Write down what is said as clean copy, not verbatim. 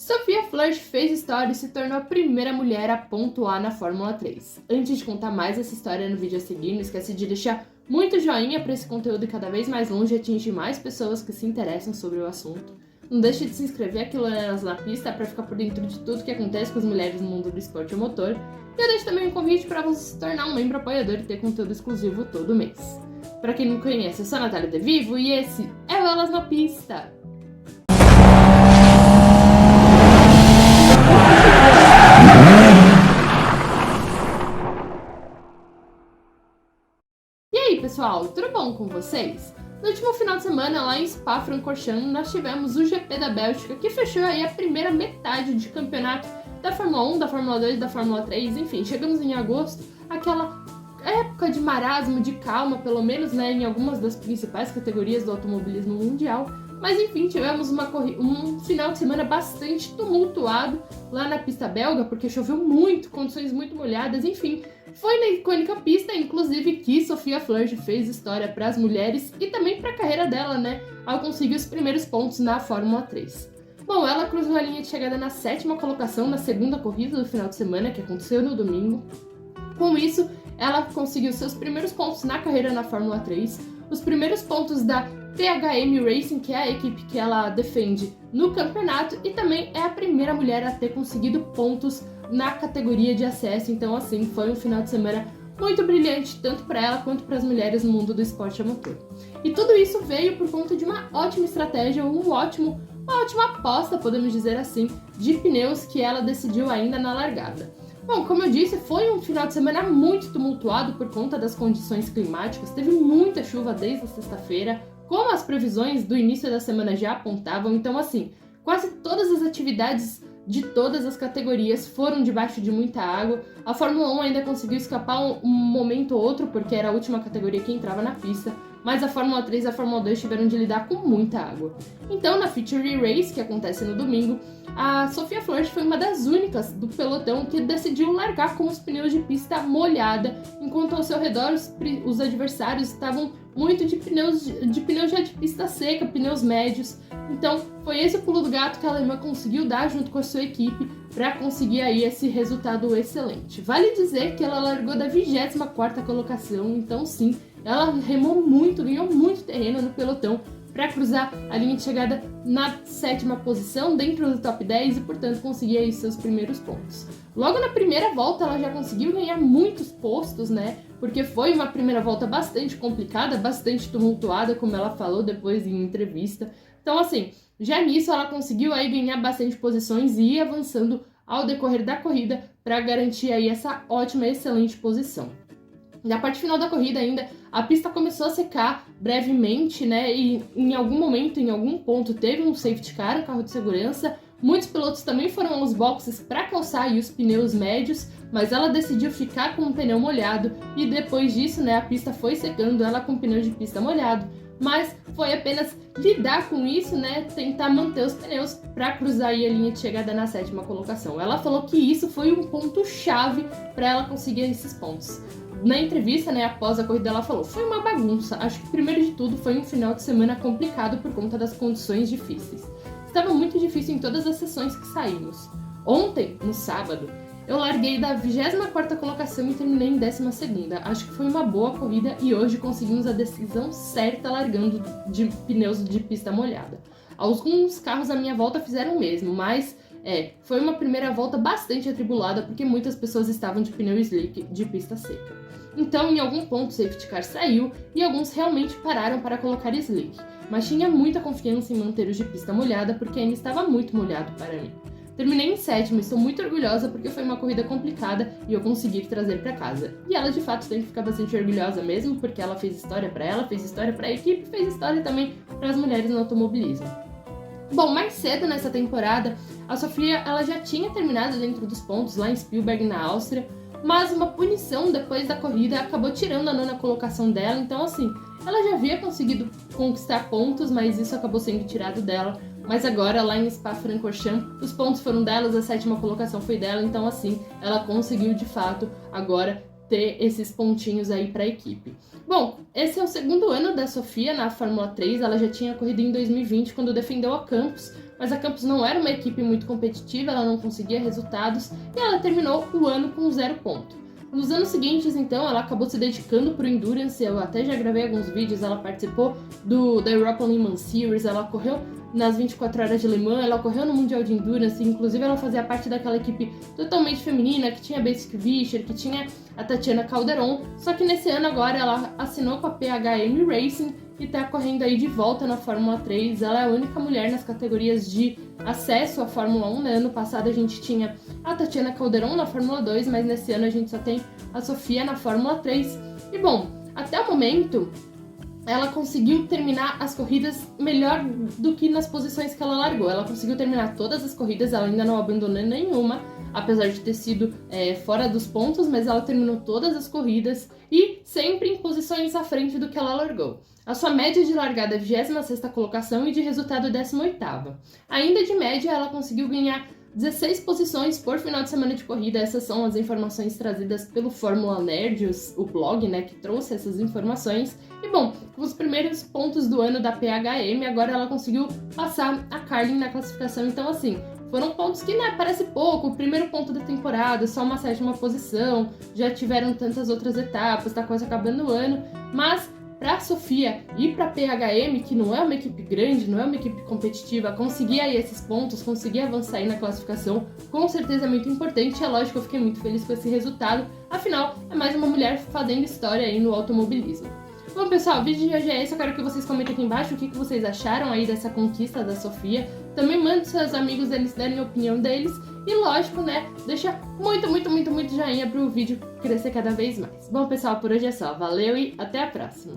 Sophia Flörsch fez história e se tornou a primeira mulher a pontuar na Fórmula 3. Antes de contar mais essa história no vídeo a seguir, não esquece de deixar muito joinha para esse conteúdo ir cada vez mais longe e atingir mais pessoas que se interessam sobre o assunto. Não deixe de se inscrever aqui no Elas na Pista para ficar por dentro de tudo que acontece com as mulheres no mundo do esporte a motor. E eu deixo também um convite para você se tornar um membro apoiador e ter conteúdo exclusivo todo mês. Para quem não me conhece, eu sou a Natália De Vivo e esse é o Elas na Pista. E aí, pessoal, tudo bom com vocês? No último final de semana, lá em Spa-Francorchamps, nós tivemos o GP da Bélgica, que fechou aí a primeira metade de campeonato da Fórmula 1, da Fórmula 2, da Fórmula 3, enfim, chegamos em agosto, aquela época de marasmo, de calma, pelo menos, né, em algumas das principais categorias do automobilismo mundial. Mas enfim, tivemos um final de semana bastante tumultuado lá na pista belga, porque choveu muito, condições muito molhadas, enfim. Foi na icônica pista, inclusive, que Sophia Flörsch fez história para as mulheres e também para a carreira dela, né, ao conseguir os primeiros pontos na Fórmula 3. Bom, ela cruzou a linha de chegada na 7ª colocação na segunda corrida do final de semana, que aconteceu no domingo. Com isso, ela conseguiu seus primeiros pontos na carreira na Fórmula 3, os primeiros pontos da THM Racing, que é a equipe que ela defende no campeonato, e também é a primeira mulher a ter conseguido pontos na categoria de acesso. Então, assim, foi um final de semana muito brilhante, tanto para ela quanto para as mulheres no mundo do esporte a motor. E tudo isso veio por conta de uma ótima estratégia, uma ótima aposta, podemos dizer assim, de pneus que ela decidiu ainda na largada. Bom, como eu disse, foi um final de semana muito tumultuado por conta das condições climáticas, teve muita chuva desde a sexta-feira, como as previsões do início da semana já apontavam. Então, assim, quase todas as atividades de todas as categorias foram debaixo de muita água. A Fórmula 1 ainda conseguiu escapar um momento ou outro, porque era a última categoria que entrava na pista, mas a Fórmula 3 e a Fórmula 2 tiveram de lidar com muita água. Então, na Feature Race, que acontece no domingo, a Sophia Flörsch foi uma das únicas do pelotão que decidiu largar com os pneus de pista molhada, enquanto ao seu redor os adversários estavam muito de pneus já de pista seca, pneus médios. Então, foi esse o pulo do gato que a alemã conseguiu dar junto com a sua equipe para conseguir aí esse resultado excelente. Vale dizer que ela largou da 24ª colocação, então sim, ela remou muito, ganhou muito terreno no pelotão para cruzar a linha de chegada na 7ª posição, dentro do top 10 e, portanto, conseguir aí seus primeiros pontos. Logo na primeira volta, ela já conseguiu ganhar muitos postos, né? Porque foi uma primeira volta bastante complicada, bastante tumultuada, como ela falou depois em entrevista. Então, assim, já nisso ela conseguiu aí ganhar bastante posições e ir avançando ao decorrer da corrida para garantir aí essa ótima, excelente posição. Na parte final da corrida ainda, a pista começou a secar brevemente, né, e em algum momento, em algum ponto, teve um safety car, um carro de segurança. Muitos pilotos também foram aos boxes para calçar aí os pneus médios, mas ela decidiu ficar com o pneu molhado e depois disso, né, a pista foi secando, ela com o pneu de pista molhado, mas foi apenas lidar com isso, né, tentar manter os pneus para cruzar aí a linha de chegada na 7ª colocação. Ela falou que isso foi um ponto-chave para ela conseguir esses pontos. Na entrevista, né, após a corrida, ela falou: foi uma bagunça, acho que primeiro de tudo foi um final de semana complicado por conta das condições difíceis. Estava muito difícil em todas as sessões que saímos. Ontem, no sábado, eu larguei da 24ª colocação e terminei em 12ª. Acho que foi uma boa corrida e hoje conseguimos a decisão certa largando de pneus de pista molhada. Alguns carros à minha volta fizeram o mesmo, mas foi uma primeira volta bastante atribulada porque muitas pessoas estavam de pneu slick de pista seca. Então, em algum ponto, o safety car saiu e alguns realmente pararam para colocar slick, mas tinha muita confiança em manter os de pista molhada porque ainda estava muito molhado para mim. Terminei em 7º e estou muito orgulhosa porque foi uma corrida complicada e eu consegui trazer para casa. E ela de fato tem que ficar bastante orgulhosa mesmo, porque ela fez história para ela, fez história para a equipe, fez história também para as mulheres no automobilismo. Bom, mais cedo nessa temporada, a Sophia ela já tinha terminado dentro dos pontos lá em Spielberg, na Áustria, mas uma punição depois da corrida acabou tirando a 9ª colocação dela. Então, assim, ela já havia conseguido conquistar pontos, mas isso acabou sendo tirado dela. Mas agora, lá em Spa-Francorchamps, os pontos foram delas, a 7ª colocação foi dela. Então, assim, ela conseguiu, de fato, agora ter esses pontinhos aí para a equipe. Bom, esse é o segundo ano da Sophia na Fórmula 3, ela já tinha corrido em 2020 quando defendeu a Campos, mas a Campos não era uma equipe muito competitiva, ela não conseguia resultados e ela terminou o ano com 0 ponto. Nos anos seguintes, então, ela acabou se dedicando para o Endurance, eu até já gravei alguns vídeos, ela participou da European Le Mans Series, ela correu nas 24 horas de Le Mans, ela correu no Mundial de Endurance, inclusive ela fazia parte daquela equipe totalmente feminina, que tinha a Basic Vischer, que tinha a Tatiana Calderon, só que nesse ano agora ela assinou com a PHM Racing e tá correndo aí de volta na Fórmula 3, ela é a única mulher nas categorias de acesso à Fórmula 1, né? Ano passado a gente tinha a Tatiana Calderon na Fórmula 2, mas nesse ano a gente só tem a Sofia na Fórmula 3, e bom, até o momento ela conseguiu terminar as corridas melhor do que nas posições que ela largou. Ela conseguiu terminar todas as corridas, ela ainda não abandonou nenhuma, apesar de ter sido fora dos pontos, mas ela terminou todas as corridas e sempre em posições à frente do que ela largou. A sua média de largada é 26ª colocação e de resultado 18ª. Ainda de média, ela conseguiu ganhar 16 posições por final de semana de corrida. Essas são as informações trazidas pelo Fórmula Nerd, o blog, né, que trouxe essas informações. E bom, com os primeiros pontos do ano da PHM, agora ela conseguiu passar a Carlin na classificação. Então, assim, foram pontos que, né, parece pouco, o primeiro ponto da temporada, só uma 7ª posição, já tiveram tantas outras etapas, tá quase acabando o ano, mas para a Sofia e para a PHM, que não é uma equipe grande, não é uma equipe competitiva, conseguir aí esses pontos, conseguir avançar aí na classificação, com certeza é muito importante. É lógico que eu fiquei muito feliz com esse resultado, afinal, é mais uma mulher fazendo história aí no automobilismo. Bom, pessoal, o vídeo de hoje é esse. Eu quero que vocês comentem aqui embaixo o que vocês acharam aí dessa conquista da Sofia. Também mande seus amigos eles darem a opinião deles. E lógico, né, deixa muito joinha pro vídeo crescer cada vez mais. Bom, pessoal, por hoje é só. Valeu e até a próxima!